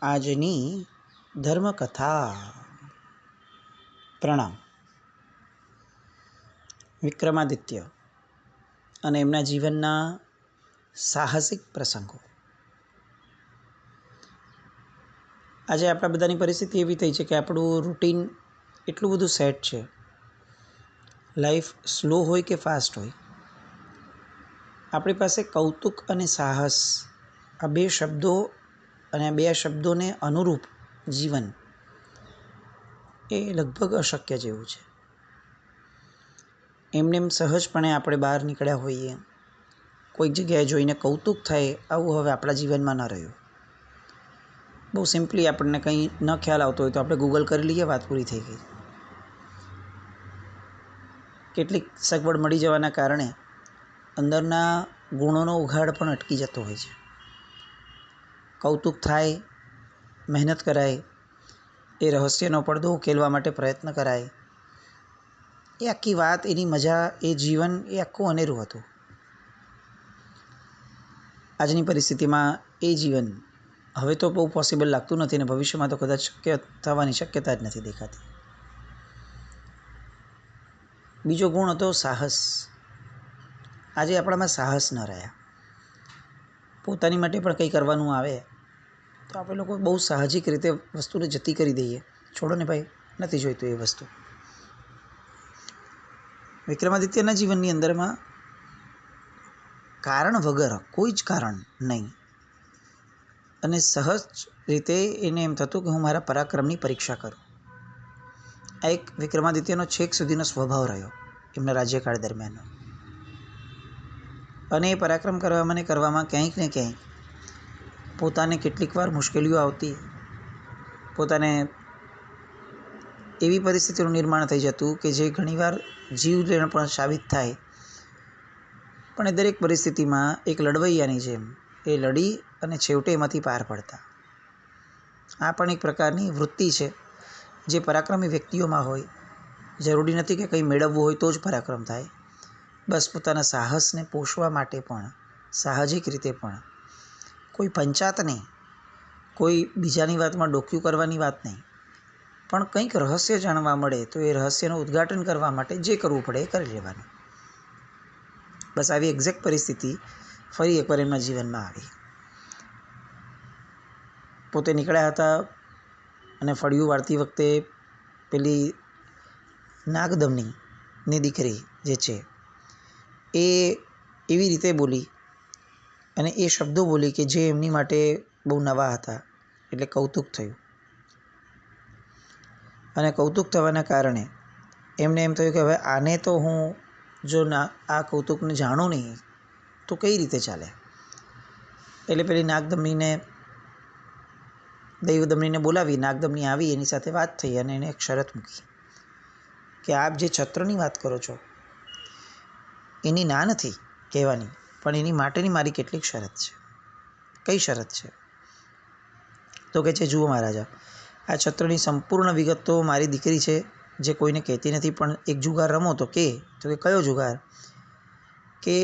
આજની ધર્મકથા. પ્રણામ. વિક્રમાદિત્ય અને એમના જીવનના સાહસિક પ્રસંગો. આજે આપણા બધાની પરિસ્થિતિ એવી થઈ છે કે આપણું રૂટીન એટલું બધું સેટ છે. લાઈફ સ્લો હોય કે ફાસ્ટ હોય, આપણી પાસે કૌતુક અને સાહસ આ બે શબ્દો અને આ બે શબ્દોને અનુરૂપ જીવન એ લગભગ અશક્ય જેવું છે. એમને એમ સહજપણે આપણે બહાર નીકળ્યા હોઈએ, કોઈક જગ્યાએ જોઈને કૌતુક થાય, આવું હવે આપણા જીવનમાં ન રહ્યું. બહુ સિમ્પલી આપણને કંઈ ન ખ્યાલ આવતો હોય તો આપણે ગૂગલ કરી લઈએ, વાત પૂરી થઈ ગઈ. કેટલીક સગવડ મળી જવાના કારણે અંદરના ગુણોનો ઉઘાડ પણ અટકી જતો હોય છે. કૌતુક થાય, મહેનત કરાય, એ રહસ્યનો પડદો ઉકેલવા માટે પ્રયત્ન કરાય, એ આખી વાત, એની મજા, એ જીવન એ આખું અનેરું હતું. આજની પરિસ્થિતિમાં એ જીવન હવે તો બહુ પોસિબલ લાગતું નથી અને ભવિષ્યમાં તો કદાચ શક્ય થવાની શક્યતા જ નથી દેખાતી. બીજો ગુણ હતો સાહસ. આજે આપણામાં સાહસ ન રહ્યા. પોતાની માટે પણ કંઈ કરવાનું આવે તો આપણે લોકો બહુ સાહજિક રીતે વસ્તુને જતી કરી દઈએ. છોડો ને ભાઈ, નથી જોઈતું એ વસ્તુ. વિક્રમાદિત્યના જીવનની અંદરમાં કારણ વગર, કોઈ જ કારણ નહીં, અને સહજ રીતે એને એમ થતું કે હું મારા પરાક્રમની પરીક્ષા કરું. આ એક વિક્રમાદિત્યનો છેક સુધીનો સ્વભાવ રહ્યો એમના રાજ્યકાળ દરમિયાન. અને એ પરાક્રમ કરવામાં ક્યાંક ને ક્યાંક પોતાને કેટલીક વાર મુશ્કેલીઓ આવતી, પોતાને એવી પરિસ્થિતિનું નિર્માણ થઈ જતું કે જે ઘણીવાર જીવલેણ પણ સાબિત થાય. પણ એ દરેક પરિસ્થિતિમાં એક લડવૈયાની જેમ એ લડી અને છેવટે એમાંથી પાર પડતા. આ પણ એક પ્રકારની વૃત્તિ છે જે પરાક્રમી વ્યક્તિઓમાં હોય. જરૂરી નથી કે કંઈ મેળવવું હોય તો જ પરાક્રમ થાય. બસ પોતાના સાહસને પોષવા માટે પણ સાહજિક રીતે પણ, કોઈ પંચાત નહીં, કોઈ બીજાની વાતમાં ડોક્યું કરવાની વાત નહીં, પણ કંઈક રહસ્ય જાણવા મળે તો એ રહસ્યનું ઉદ્ઘાટન કરવા માટે જે કરવું પડે એ કરી લેવાનું. બસ આવી એક્ઝેક્ટ પરિસ્થિતિ ફરી એકવાર એમના જીવનમાં આવી. પોતે નીકળ્યા હતા અને ફળિયું વાળતી વખતે પેલી નાગદમનીની દીકરી જે છે એ એવી રીતે બોલી અને એ શબ્દો બોલી કે જે એમની માટે બહુ નવા હતા. એટલે કૌતુક થયું. અને કૌતુક થવાના કારણે એમને એમ થયું કે હવે આને તો હું જો આ કૌતુકને જાણું નહીં તો કઈ રીતે ચાલે. એટલે પેલી દૈવદમનીને બોલાવી, નાગદમની આવી, એની સાથે વાત થઈ અને એને એક શરત મૂકી કે આપ જે છત્રની વાત કરો છો એની ના નથી કહેવાની, પણ એની માટેની મારી કેટલીક શરત છે. કઈ શરત છે? તો કે છે, જુઓ મહારાજા, આ છત્રની સંપૂર્ણ વિગત તો મારી દીકરી છે જે કોઈને કહેતી નથી, પણ એક જુગાર રમો તો કે કયો જુગાર? કે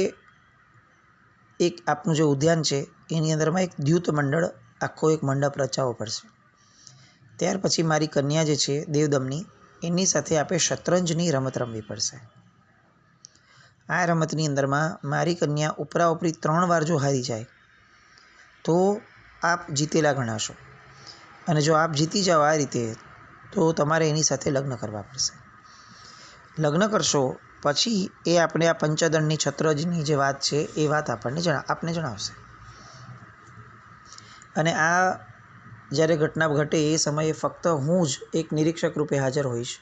એક આપનું જે ઉદ્યાન છે એની અંદરમાં એક દ્યુત મંડળ, આખો એક મંડપ રચાવવો પડશે. ત્યાર પછી મારી કન્યા જે છે દેવદમની, એની સાથે આપણે શતરંજની રમત રમવી પડશે. આ રમતની અંદરમાં મારી કન્યા ઉપરાઉપરી 3 વાર જો હારી જાય તો આપ જીતેલા ગણાશો, અને જો આપ જીતી જાઓ આ રીતે તો તમારે એની સાથે લગ્ન કરવા પડશે. લગ્ન કરશો પછી એ આપણે આ પંચદંડની છત્રજની જે વાત છે એ વાત આપને જણાવશે. અને આ જ્યારે ઘટના ઘટે એ સમયે ફક્ત હું જ એક નિરીક્ષક રૂપે હાજર હોઈશ,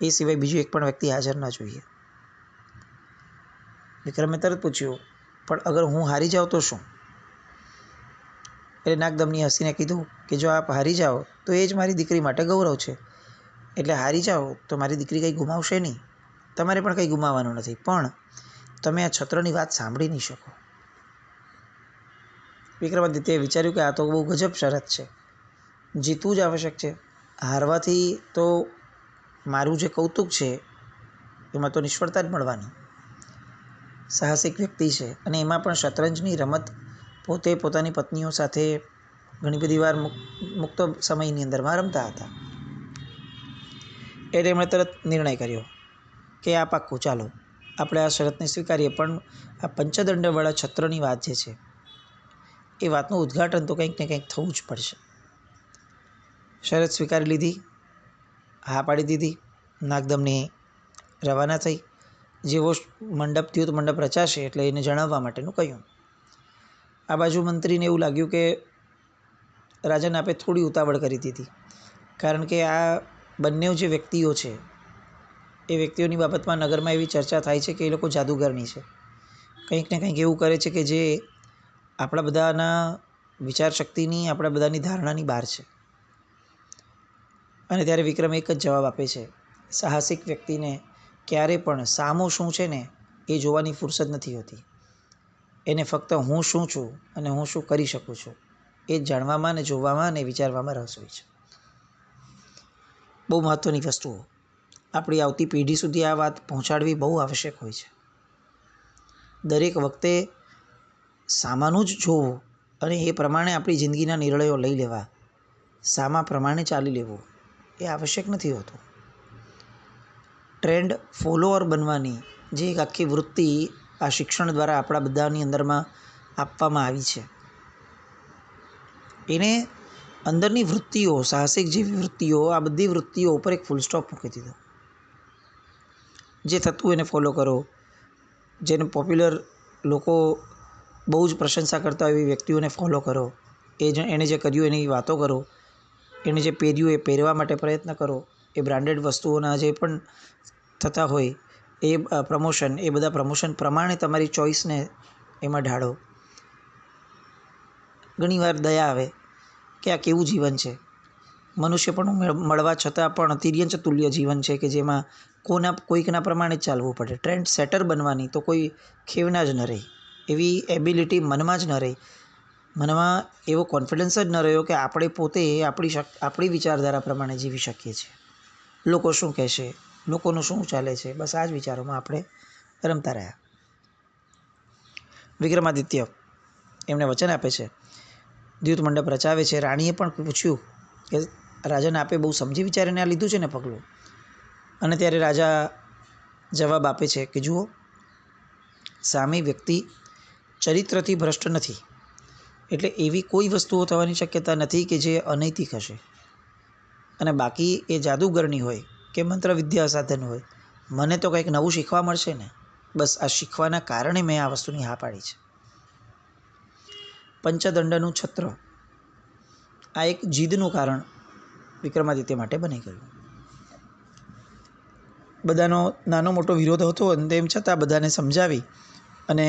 એ સિવાય બીજું એક પણ વ્યક્તિ હાજર ન જોઈએ. વિક્રમે તરત પૂછ્યું, પણ અગર હું હારી જાઉં તો શું? એટલે નાગદમનીએ હસીને કીધું કે જો આપ હારી જાઓ તો એ જ મારી દીકરી માટે ગૌરવ છે. એટલે હારી જાઓ તો મારી દીકરી કંઈ ગુમાવશે નહીં, તમારે પણ કંઈ ગુમાવવાનું નથી, પણ તમે આ છત્રની વાત સાંભળી નહીં શકો. વિક્રમાદિત્યએ વિચાર્યું કે આ તો બહુ ગજબ શરત છે. જીતવું જ આવશ્યક છે. હારવાથી તો મારું જે કૌતુક છે એમાં તો નિષ્ફળતા જ મળવાની. સાહસિક વ્યક્તિ છે અને એમાં પણ શતરંજની રમત પોતે પોતાની પત્નીઓ સાથે ઘણી બધી વાર મુક્ત સમયની અંદરમાં રમતા હતા. એટલે એમણે તરત નિર્ણય કર્યો કે આ પાક્કું, ચાલો આપણે આ શરતને સ્વીકારીએ, પણ આ પંચદંડવાળા છત્રની વાત જે છે એ વાતનું ઉદ્ઘાટન તો કંઈક ને કંઈક થવું જ પડશે. શરત સ્વીકારી લીધી, હા પાડી દીધી. નાગદમની રવાના થઈ. જેવો દ્યુત મંડપ રચાશે એટલે એને જણાવવા માટેનું કહ્યું. આ બાજુ મંત્રીને એવું લાગ્યું કે રાજાને આપે થોડી ઉતાવળ કરી દીધી, કારણ કે આ બંને જે વ્યક્તિઓ છે એ વ્યક્તિઓની બાબતમાં નગરમાં એવી ચર્ચા થાય છે કે એ લોકો જાદુગરની છે, કંઈક ને કંઈક એવું કરે છે કે જે આપણા બધાના વિચારશક્તિની, આપણા બધાની ધારણાની બહાર છે. અને ત્યારે વિક્રમ એક જ જવાબ આપે છે, સાહસિક વ્યક્તિને ક્યારે પણ સામો શું છે ને એ જોવાની ફુરસદ નથી હોતી. એને ફક્ત હું શું છું અને હું શું કરી શકું છું એ જાણવામાં ને જોવામાં અને વિચારવામાં રસ હોય છે. બહુ મહત્ત્વની વસ્તુઓ આપણી આવતી પેઢી સુધી આ વાત પહોંચાડવી બહુ આવશ્યક હોય છે. દરેક વખતે સામાનું જ જોવું અને એ પ્રમાણે આપણી જિંદગીના નિર્ણયો લઈ લેવા, સામા પ્રમાણે ચાલી લેવું એ આવશ્યક નથી હોતું. ટ્રેન્ડ ફોલોઅર બનવાની જે એક આખી વૃત્તિ આ શિક્ષણ દ્વારા આપણા બધાની અંદરમાં આપવામાં આવી છે, એને અંદરની વૃત્તિઓ, સાહસિક જેવી વૃત્તિઓ, આ બધી વૃત્તિઓ ઉપર એક ફૂલ સ્ટોપ મૂકી દીધો. જે થતું એને ફોલો કરો, જેને પોપ્યુલર લોકો બહુ જ પ્રશંસા કરતા હોય એવી વ્યક્તિઓને ફોલો કરો, એણે જે કર્યું એની વાતો કરો, એણે જે પહેર્યું એ પહેરવા માટે પ્રયત્ન કરો, એ બ્રાન્ડેડ વસ્તુઓના જે પણ થતા હોય એ પ્રમોશન, એ બધા પ્રમોશન પ્રમાણે તમારી ચોઈસને એમાં ઢાળો. ઘણીવાર દયા આવે કે આ કેવું જીવન છે, મનુષ્ય પણ મળવા છતાં પણ તિર્યંચ તુલ્ય જીવન છે કે જેમાં કોઈકના પ્રમાણે જ ચાલવું પડે. ટ્રેન્ડ સેટર બનવાની તો કોઈ ખેવના જ ન રહી, એવી એબિલિટી મનમાં જ ન રહી, મનમાં એવો કોન્ફિડન્સ જ ન રહ્યો કે આપણે પોતે આપણી વિચારધારા પ્રમાણે જીવી શકીએ છીએ. લોકો શું કહેશે, લોકોનું શું ચાલે છે, બસ આ જ વિચારોમાં આપણે રમતા રહ્યા. વિક્રમાદિત્ય એમને વચન આપે છે, દ્યુત મંડપ રચાવે છે. રાણીએ પણ પૂછ્યું કે રાજાને આપે બહુ સમજી વિચારીને આ લીધું છે ને પગલું? અને ત્યારે રાજા જવાબ આપે છે કે જુઓ, સામી વ્યક્તિ ચરિત્રથી ભ્રષ્ટ નથી, એટલે એવી કોઈ વસ્તુઓ થવાની શક્યતા નથી કે જે અનૈતિક હશે. અને બાકી એ જાદુગરની હોય કે મંત્ર વિદ્યા સાધન હોય, મને તો કંઈક નવું શીખવા મળશે ને, બસ આ શીખવાના કારણે મેં આ વસ્તુની હા પાડી છે. પંચદંડનું છત્ર આ એક જીદનું કારણ વિક્રમાદિત્ય માટે બની ગયું. બધાનો નાનો મોટો વિરોધ હતો અને તેમ છતાં બધાને સમજાવી અને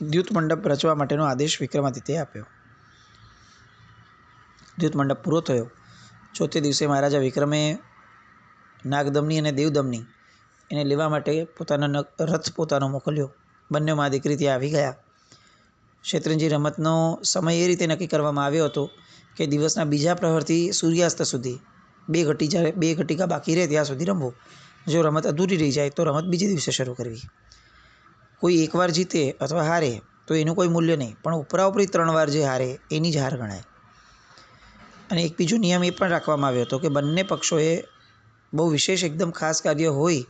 દ્યુત મંડપ રચવા માટેનો આદેશ વિક્રમાદિત્યએ આપ્યો. દ્યુત મંડપ પૂરો થયો. ચોથે દિવસે મહારાજા વિક્રમે નાગદમની અને દેવદમની એને લેવા માટે પોતાના રથ પોતાનો મોકલ્યો. બંનેમાં દીકરી ત્યાં આવી ગયા. શેતરંજી રમતનો સમય એ રીતે નક્કી કરવામાં આવ્યો હતો કે દિવસના બીજા પ્રહરથી સૂર્યાસ્ત સુધી 2 ઘટિકા બાકી રહે ત્યાં સુધી રમવું. જો રમત અધૂરી રહી જાય તો રમત બીજે દિવસે શરૂ કરવી. કોઈ એકવાર જીતે અથવા હારે તો એનું કોઈ મૂલ્ય નહીં, પણ ઉપરાઉપરી 3 વાર જે હારે એની જ હાર ગણાય. અને એક બીજો નિયમ એ પણ રાખવામાં આવ્યો હતો કે બંને પક્ષોએ બહુ વિશેષ એકદમ ખાસ કાર્ય હોય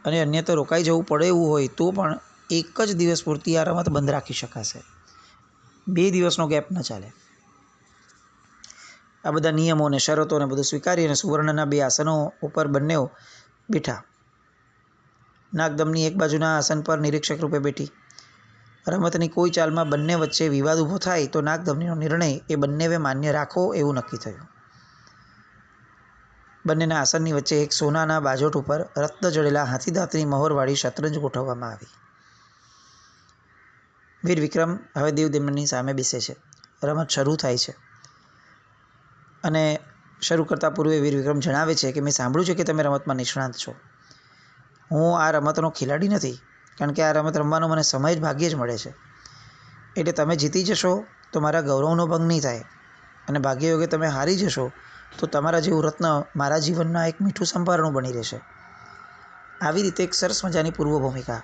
અને અન્યથા રોકાઈ જવું પડે એવું હોય તો પણ એક જ દિવસ પૂરતી આ રમત બંધ રાખી શકાશે, 2 દિવસનો ગેપ ન ચાલે. આ બધા નિયમો અને શરતોને બધું સ્વીકારી અને સુવર્ણના 2 આસનો ઉપર બંને બેઠા. નાગદમની એક બાજુના આસન પર નિરીક્ષક રૂપે બેઠી. રમતની કોઈ ચાલમાં બંને વચ્ચે વિવાદ ઊભો થાય તો નાગદમનીનો નિર્ણય એ બંનેવે માન્ય રાખો એવું નક્કી થયું. બંનેના આસનની વચ્ચે એક સોનાના બાજોટ ઉપર રત્ન જડેલા હાથીદાંતની મહોરવાળી શતરંજ ગોઠવવામાં આવી. વીર વિક્રમ હવે દેવદમનની સામે બેસે છે. રમત શરૂ થાય છે અને શરૂ કરતાં પૂર્વે વીર વિક્રમ જણાવે છે કે મેં સાંભળ્યું છે કે તમે રમતમાં નિષ્ણાત છો. હું આ રમતનો ખેલાડી નથી, કારણ કે આ રમત રમવાનો મને સમય જ ભાગ્યે જ મળે છે. એટલે તમે જીતી જશો તો મારા ગૌરવનો ભંગ નહીં થાય, અને ભાગ્યયોગે તમે હારી જશો તો તમારા જેવું રત્ન મારા જીવનના એક મીઠું સંભારણું બની રહેશે. આવી રીતે એક સરસ મજાની પૂર્વ ભૂમિકા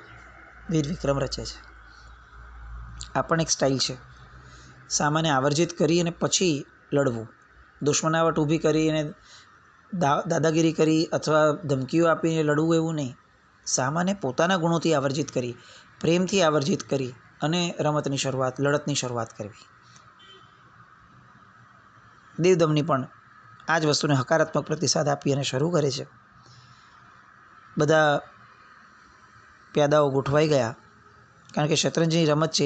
વીર વિક્રમ રચે છે. આ પણ એક સ્ટાઇલ છે. સામાને આવર્જિત કરી અને પછી લડવું. દુશ્મનાવટ ઊભી કરી અને દાદાગીરી કરી અથવા ધમકીઓ આપીને લડવું એવું નહીં. સામાને પોતાના ગુણોથી આવર્જિત કરી, પ્રેમથી આવર્જિત કરી અને લડતની શરૂઆત કરવી. દેવદમની પણ આ જ વસ્તુને હકારાત્મક પ્રતિસાદ આપી અને શરૂ કરે છે. બધા પ્યાદાઓ ગોઠવાઈ ગયા, કારણ કે શતરંજની રમત છે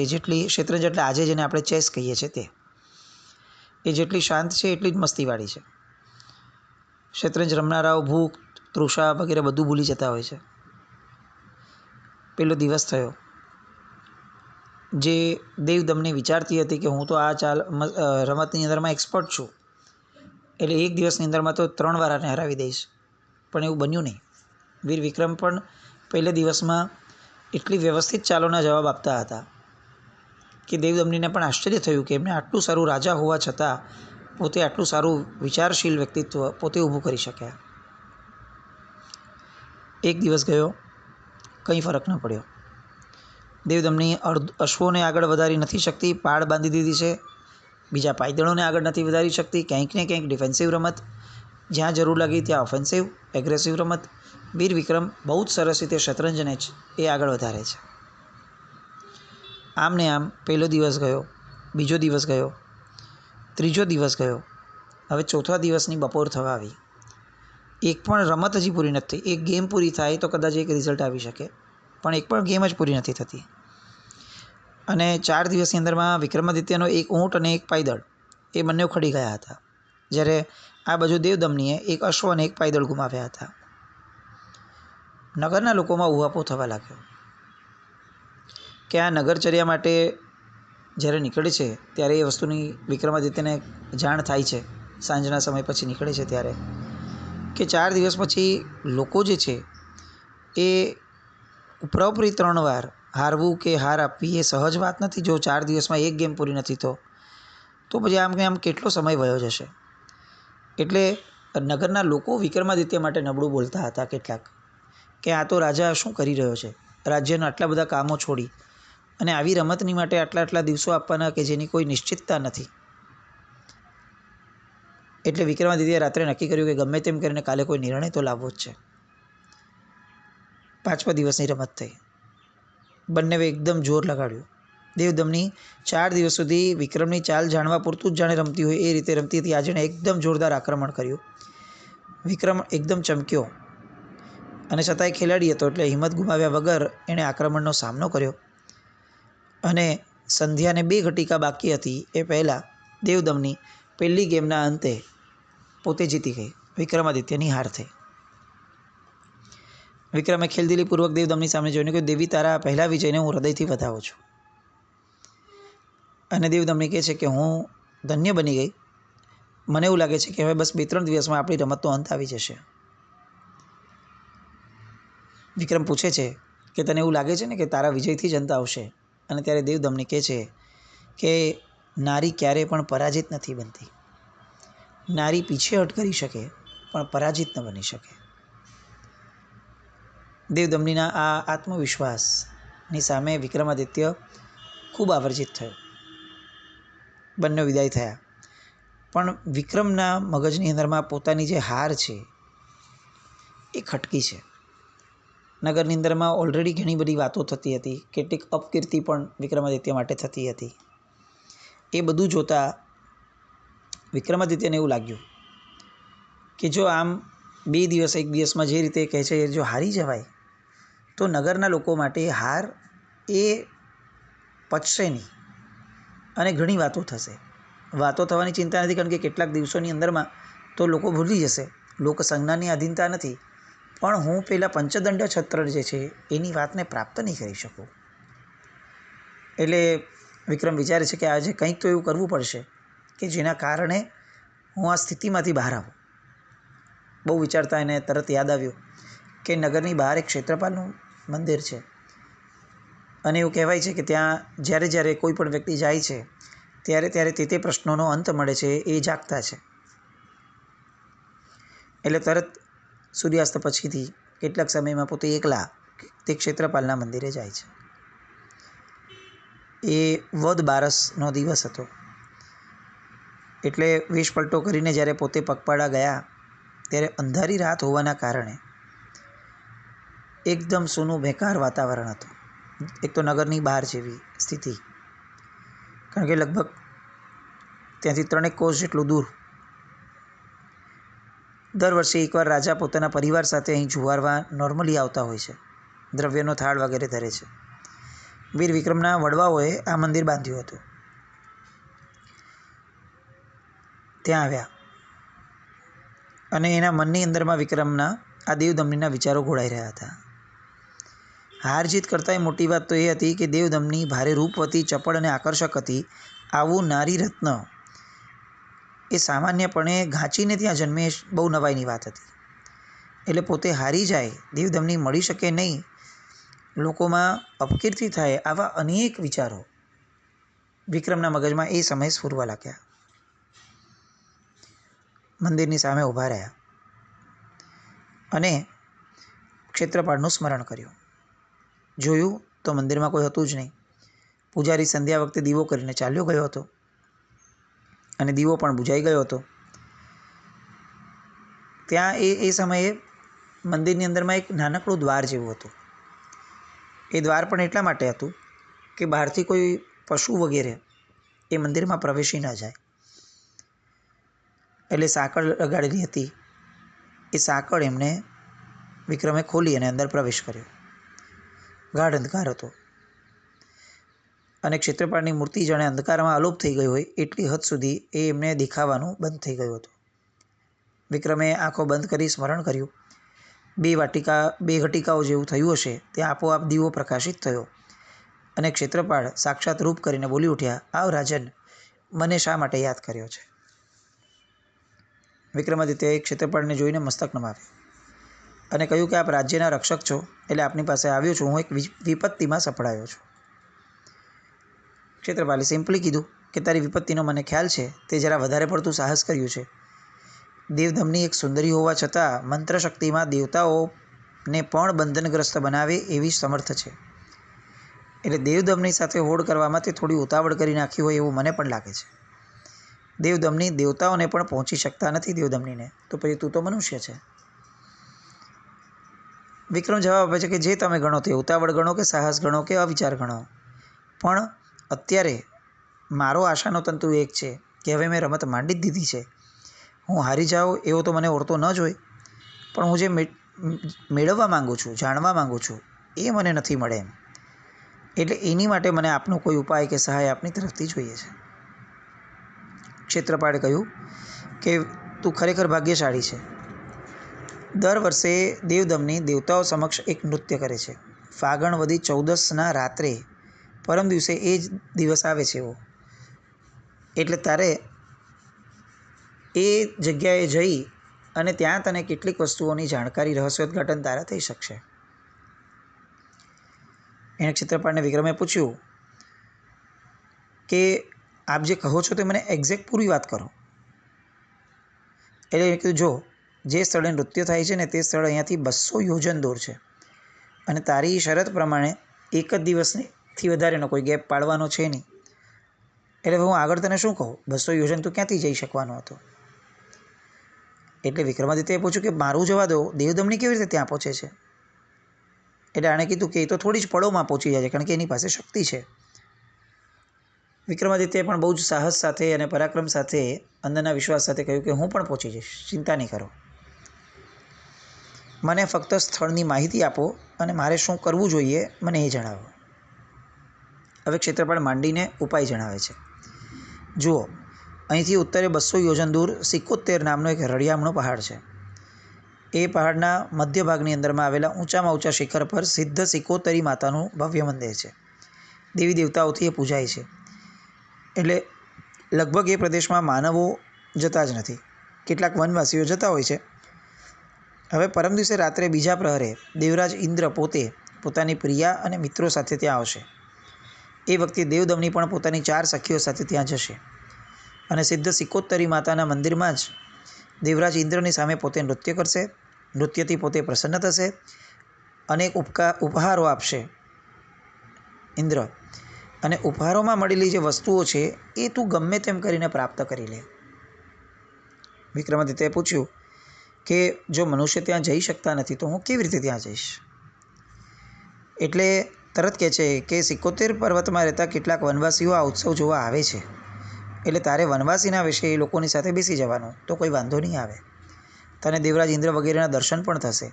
શતરંજ એટલે આજે જેને આપણે ચેસ કહીએ છીએ એ જેટલી શાંત છે એટલી જ મસ્તીવાળી છે. શતરંજ રમનારાઓ ભૂખ, તૃષા વગેરે બધું ભૂલી જતા હોય છે. પેલો દિવસ થયો જે દેવદમની વિચારતી હતી કે હું તો આ રમતની અંદરમાં એક્સપર્ટ છું, એટલે એક દિવસની અંદરમાં તો 3 વાર આને હરાવી દઈશ. પણ એવું બન્યું નહીં. વીર વિક્રમ પણ પહેલે દિવસમાં એટલી વ્યવસ્થિત ચાલોના જવાબ આપતા હતા કે દેવદમનીને પણ આશ્ચર્ય થયું કે એમને આટલું સારું રાજા હોવા છતાં પોતે આટલું સારું વિચારશીલ વ્યક્તિત્વ પોતે ઊભું કરી શક્યા. એક દિવસ ગયો, કંઈ ફરક ન પડ્યો. દેવદમની અશ્વોને આગળ વધારી નથી શકતી, પાળ બાંધી દીધી છે. બીજા પાયદળોને આગળ નથી વધારી શકતી. ક્યાંક ને ક્યાંક ડિફેન્સિવ રમત, જ્યાં જરૂર લાગી ત્યાં ઓફેન્સિવ એગ્રેસિવ રમત. વીર વિક્રમ બહુ જ સરસ રીતે શતરંજને જ એ આગળ વધારે છે. આમ ને આમ પહેલો દિવસ ગયો, બીજો દિવસ ગયો, ત્રીજો દિવસ ગયો. હવે ચોથા દિવસની બપોર થવા આવી. એક પણ રમત હજી પૂરી નથી થઈ. એક ગેમ પૂરી થાય તો કદાચ એક રિઝલ્ટ આવી શકે, પણ એક પણ ગેમ જ પૂરી નથી થતી. અને 4 દિવસની અંદરમાં વિક્રમાદિત્યનો એક ઊંટ અને એક પાયદળ એ બંને ખડી ગયા હતા, જ્યારે આ બાજુ દેવદમનીએ એક અશ્વ અને એક પાયદળ ગુમાવ્યા હતા. નગરના લોકોમાં ઉહાપો થવા લાગ્યો કે આ નગરચર્યા માટે જ્યારે નીકળે છે ત્યારે એ વસ્તુની વિક્રમાદિત્યને જાણ થાય છે. સાંજના સમય પછી નીકળે છે ત્યારે કે 4 દિવસ પછી લોકો જે છે એ ઉપરાઉપરી 3 વાર હારવું કે હાર આપવી એ સહજ વાત નથી. જો 4 દિવસમાં એક ગેમ પૂરી નથી તો પછી આમ કે આમ કેટલો સમય વયો જશે. એટલે નગરના લોકો વિક્રમાદિત્ય માટે નબળું બોલતા હતા કેટલાક, કે આ તો રાજા શું કરી રહ્યો છે, રાજ્યના આટલા બધા કામો છોડી અને આવી રમતની માટે આટલા દિવસો આપવાના કે જેની કોઈ નિશ્ચિતતા નથી. એટલે વિક્રમાદિત્યએ રાત્રે નક્કી કર્યું કે ગમે તેમ કરીને કાલે કોઈ નિર્ણય તો લાવવો જ છે. 5મા દિવસની રમત થઈ. બંને એકદમ જોર લગાડ્યું. દેવદમની 4 દિવસ સુધી વિક્રમની ચાલ જાણવા પૂરતું જ જાણે રમતી હોય એ રીતે રમતી હતી. આજે એકદમ જોરદાર આક્રમણ કર્યું. વિક્રમ એકદમ ચમક્યો અને છતાંય ખેલાડી હતો એટલે હિંમત ગુમાવ્યા વગર એણે આક્રમણનો સામનો કર્યો. અને સંધ્યાને 2 ઘટિકા બાકી હતી એ પહેલાં દેવદમની પહેલી ગેમના અંતે પોતે જીતી ગઈ. વિક્રમાદિત્યની હાર થઈ. વિક્રમે ખેલદિલીપૂર્વક દેવદમની સામે જોઈને કહ્યું, દેવી, તારા પહેલા વિજયને હું હૃદયથી વધાવું છું. અને દેવદમની કહે છે કે હું ધન્ય બની ગઈ. મને એવું લાગે છે કે હવે બસ 2-3 દિવસમાં આપણી રમતનો અંત આવી જશે. વિક્રમ પૂછે છે કે તને એવું લાગે છે ને કે તારા વિજયથી જ અંત આવશે? અને ત્યારે દેવદમની કહે છે કે નારી ક્યારેય પણ પરાજિત નથી બનતી. નારી પીછેહટ કરી શકે પણ પરાજિત ન બની શકે. દેવદમનીના આ આત્મવિશ્વાસની સામે વિક્રમાદિત્ય ખૂબ આવર્જિત થયો. બંને વિદાય થયા. પણ વિક્રમના મગજની અંદરમાં પોતાની જે હાર છે એ ખટકી છે. નગરની અંદરમાં ઓલરેડી ઘણી બધી વાતો થતી હતી, કેટલીક અપકીર્તિ પણ વિક્રમાદિત્ય માટે થતી હતી. એ બધું જોતાં વિક્રમાદિત્યને એવું લાગ્યું કે જો આમ 2 દિવસ 1 દિવસમાં જે રીતે કહે છે જો હારી જવાય તો નગરના લોકો માટે હાર એ પચશે નહીં અને ઘણી વાતો થશે. વાતો થવાની ચિંતા નથી, કારણ કે કેટલાક દિવસોની અંદરમાં તો લોકો ભૂલી જશે. લોકસંજ્ઞાની આધીનતા નથી, પણ હું પેલા પંચદંડ છત્ર જે છે એની વાતને પ્રાપ્ત નહીં કરી શકું. એટલે વિક્રમ વિચારે છે કે આજે કંઈક તો એવું કરવું પડશે કે જેના કારણે હું આ સ્થિતિમાંથી બહાર આવું. બહુ વિચારતા એને તરત યાદ આવ્યું કે નગરની બહાર એક ક્ષેત્રપાલનું મંદિર છે અને એવું કહેવાય છે કે ત્યાં જ્યારે કોઈ પણ વ્યક્તિ જાય છે ત્યારે તે પ્રશ્નોનો અંત મળે છે, એ જાગતા છે. એટલે તરત સૂર્યાસ્ત પછીથી કેટલાક સમયમાં પોતે એકલા તે ક્ષેત્રપાલના મંદિરે જાય છે. એ વદ બારસનો દિવસ હતો. એટલે વેશ પલટો કરીને જ્યારે પોતે પગપાળા ગયા ત્યારે અંધારી રાત હોવાના કારણે એકદમ સૂનું બેકાર વાતાવરણ હતું. એક તો નગરની બહાર જેવી સ્થિતિ, કારણ કે લગભગ ત્યાંથી 3 કોસ જેટલું દૂર. દર વર્ષે એકવાર રાજા પોતાના પરિવાર સાથે અહીં જુવારવા નોર્મલી આવતા હોય છે, દ્રવ્યનો થાળ વગેરે ધરે છે. વીર વિક્રમના વડવાઓએ આ મંદિર બાંધ્યું હતું. ત્યાં આવ્યા અને એના મનની અંદરમાં વિક્રમના આ દેવદમનીના વિચારો ઘોળાઈ રહ્યા હતા. હાર જીત કરતાંય મોટી વાત તો એ હતી કે દેવદમની ભારે રૂપવતી, ચપળ અને આકર્ષક હતી. આવું નારી રત્ન એ સામાન્યપણે ઘાંચીને ત્યાં જન્મે બહુ નવાઈની વાત હતી. એટલે પોતે હારી જાય, દેવદમની મળી શકે નહીં, લોકોમાં અપકીર્તિ થાય, આવા અનેક વિચારો વિક્રમના મગજમાં એ સમયે સ્ફુરવા લાગ્યા. મંદિરની સામે ઊભા રહ્યા અને ક્ષેત્રપાળનું સ્મરણ કર્યું. જોયું તો મંદિરમાં કોઈ હતું જ નહીં. પૂજારી સંધ્યા વખતે દીવો કરીને ચાલ્યો ગયો હતો અને દીવો પણ બુઝાઈ ગયો હતો. ત્યાં એ સમયે મંદિરની અંદરમાં એક નાનકડું દ્વાર જેવું હતું. એ દ્વાર પણ એટલા માટે હતું કે બહારથી કોઈ પશુ વગેરે એ મંદિરમાં પ્રવેશી ન જાય. એટલે સાંકળ લગાડેલી હતી. એ સાંકળ એમણે વિક્રમે ખોલી અને અંદર પ્રવેશ કર્યો. ગાઢ અંધકાર હતો અને ક્ષેત્રપાળની મૂર્તિ જાણે અંધકારમાં અલોપ થઈ ગઈ હોય એટલી હદ સુધી એ એમને દેખાવાનું બંધ થઈ ગયું હતું. વિક્રમે આંખો બંધ કરી સ્મરણ કર્યું. 2 ઘટિકાઓ જેવું થયું હશે ત્યાં આપોઆપ દીવો પ્રકાશિત થયો અને ક્ષેત્રપાળ સાક્ષાત રૂપ કરીને બોલી ઉઠ્યા, આવ રાજન, મને શા માટે યાદ કર્યો છે? વિક્રમાદિત્યએ ક્ષેત્રપાળને જોઈને મસ્તક નમાવ્યું અને કહ્યું કે આપ રાજ્યના રક્ષક છો, એટલે આપની પાસે આવ્યો છું. હું એક વિપત્તિમાં સપડાયો છું. ક્ષેત્રપાલે સિમ્પલી કીધું કે તારી વિપત્તિનો મને ખ્યાલ છે, તે જરા વધારે પડતું સાહસ કર્યું છે. દેવદમની એક સુંદરી હોવા છતાં મંત્રશક્તિમાં દેવતાઓને પણ બંધનગ્રસ્ત બનાવે એવી સમર્થ છે. એટલે દેવદમની સાથે હોડ કરવામાં તે થોડી ઉતાવળ કરી નાખી હોય એવું મને પણ લાગે છે. દેવદમની દેવતાઓને પણ પહોંચી શકતા નથી દેવદમનીને, તો પછી તું તો મનુષ્ય છે. વિક્રમ જવાબ આપે છે કે જે તમે ગણો તે, ઉતાવળ ગણો કે સાહસ ગણો કે અવિચાર ગણો, પણ અત્યારે મારો આશાનો તંતુ એક છે કે હવે મેં રમત માંડી જ દીધી છે. હું હારી જાઉં એવો તો મને ઓળતો ન જ હોય, પણ હું જે મેળવવા માગું છું, જાણવા માગું છું, એ મને નથી મળે એમ. એટલે એની માટે મને આપનો કોઈ ઉપાય કે સહાય આપની તરફથી જોઈએ છે. ક્ષેત્રપાળે કહ્યું કે તું ખરેખર ભાગ્યશાળી છે. દર વર્ષે દેવદમની દેવતાઓ સમક્ષ એક નૃત્ય કરે છે. ફાગણ વદી 14ના રાત્રે, પરમ દિવસે એ જ દિવસ આવે છે એવો. એટલે તારે એ જગ્યાએ જઈ અને ત્યાં તને કેટલીક વસ્તુઓની જાણકારી, રહસ્યોદ્ઘાટન તારા થઈ શકશે. એણે ક્ષેત્રપાળને વિક્રમે પૂછ્યું કે આપ જે કહો છો તે મને એક્ઝેક્ટ પૂરી વાત કરો. એટલે કીધું, જો જે સ્થળે નૃત્ય થાય છે ને તે સ્થળ અહીંયાથી 200 યોજન દૂર છે અને તારી શરત પ્રમાણે એક જ દિવસથી વધારેનો કોઈ ગેપ પાડવાનો છે નહીં. એટલે હું આગળ તને શું કહું, 200 યોજન તું ક્યાંથી જઈ શકવાનો હતો? એટલે વિક્રમાદિત્યએ પૂછ્યું કે મારું જવા દો, દેવદમની કેવી રીતે ત્યાં પહોંચે છે? એટલે આણે કીધું કે એ તો થોડી જ પળોમાં પહોંચી જાય છે, કારણ કે એની પાસે શક્તિ છે. વિક્રમાદિત્યએ પણ બહુ જ સાહસ સાથે અને પરાક્રમ સાથે, અંદરના વિશ્વાસ સાથે કહ્યું કે હું પણ પહોંચી જઈશ, ચિંતા નહીં કરો. મને ફક્ત સ્થળની માહિતી આપો અને મારે શું કરવું જોઈએ મને એ જણાવો. હવે ક્ષેત્રપાળ માંડીને ઉપાય જણાવે છે. જુઓ, અહીંથી ઉત્તરે 200 યોજન દૂર 71 નામનો એક રળિયામણો પહાડ છે. એ પહાડના મધ્ય ભાગની અંદરમાં આવેલા ઊંચામાં ઊંચા શિખર પર સિદ્ધ સિકોતરી માતાનું ભવ્ય મંદિર છે. દેવી દેવતાઓથી એ પૂજાય છે. એટલે લગભગ એ પ્રદેશમાં માનવો જતા જ નથી, કેટલાક વનવાસીઓ જતા હોય છે. હવે પરમ દિવસે રાત્રે બીજા પ્રહરે દેવરાજ ઇન્દ્ર પોતે પોતાની પ્રિયા અને મિત્રો સાથે ત્યાં આવશે. એ વખતે દેવદમની પણ પોતાની 4 સખીઓ સાથે ત્યાં જશે અને સિદ્ધ સિકોતરી માતાના મંદિરમાં જ દેવરાજ ઇન્દ્રની સામે પોતે નૃત્ય કરશે. નૃત્યથી પોતે પ્રસન્ન થશે, અનેક ઉપહારો આપશે ઇન્દ્ર, અને ઉપહારોમાં મળેલી જે વસ્તુઓ છે એ તું ગમે તેમ કરીને પ્રાપ્ત કરી લે. વિક્રમાદિત્યએ પૂછ્યું કે જો મનુષ્ય ત્યાં જઈ શકતા નથી તો હું કેવી રીતે ત્યાં જઈશ? એટલે તરત કહે છે કે 71 પર્વતમાં રહેતા કેટલાક વનવાસીઓ આ ઉત્સવ જોવા આવે છે, એટલે તારે વનવાસીના વિશે એ લોકોની સાથે બેસી જવાનું, તો કોઈ વાંધો નહીં આવે. તને દેવરાજ ઇન્દ્ર વગેરેના દર્શન પણ થશે.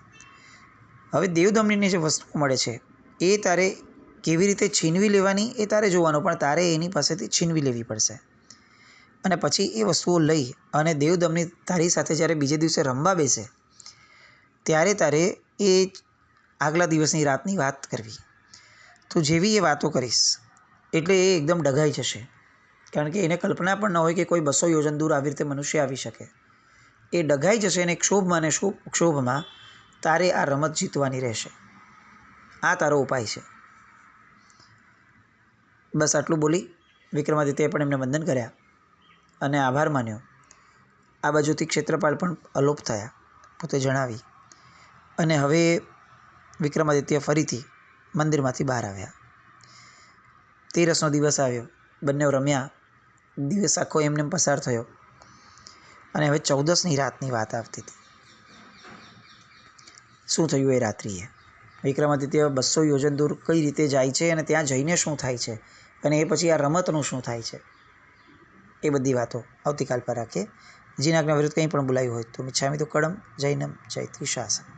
હવે દેવદમનીની જે વસ્તુઓ મળે છે એ તારે કેવી રીતે છીનવી લેવાની એ તારે જોવાનું, પણ તારે એની પાસેથી છીનવી લેવી પડશે. અને પછી એ વસ્તુઓ લઈ અને દેવદમની તારી સાથે જ્યારે બીજે દિવસે રમવા બેસે ત્યારે તારે એ આગલા દિવસની રાતની વાત કરવી. તું જેવી એ વાતો કરીશ એટલે એ એકદમ ડઘાઈ જશે, કારણ કે એને કલ્પના પણ ન હોય કે કોઈ 200 યોજન દૂર આવી રીતે મનુષ્ય આવી શકે. એ ડઘાઈ જશે અને ક્ષોભમાં અને ક્ષોભમાં તારે આ રમત જીતવાની રહેશે. આ તારો ઉપાય છે. બસ આટલું બોલી વિક્રમાદિત્યએ પણ એમને વંદન કર્યા અને આભાર માન્યો. આ બાજુથી ક્ષેત્રપાલ પણ અલોપ થયા, પોતે જણાવી. અને હવે વિક્રમાદિત્ય ફરીથી મંદિરમાંથી બહાર આવ્યા. 13નો દિવસ આવ્યો, બંને રમ્યા, દિવસ આખો એમને પસાર થયો. અને હવે 14ની રાતની વાત આવતી હતી. શું થયું એ રાત્રિએ? વિક્રમાદિત્ય 200 યોજન દૂર કઈ રીતે જાય છે અને ત્યાં જઈને શું થાય છે, અને એ પછી આ રમતનું શું થાય છે, એ બધી વાતો આવતીકાલ પર રાખીએ. જીનાજ્ઞા વિરુદ્ધ કંઈ પણ બોલાયું હોય તો મિચ્છામિ દુક્કડમ. જૈનમ જયતિ શાસન.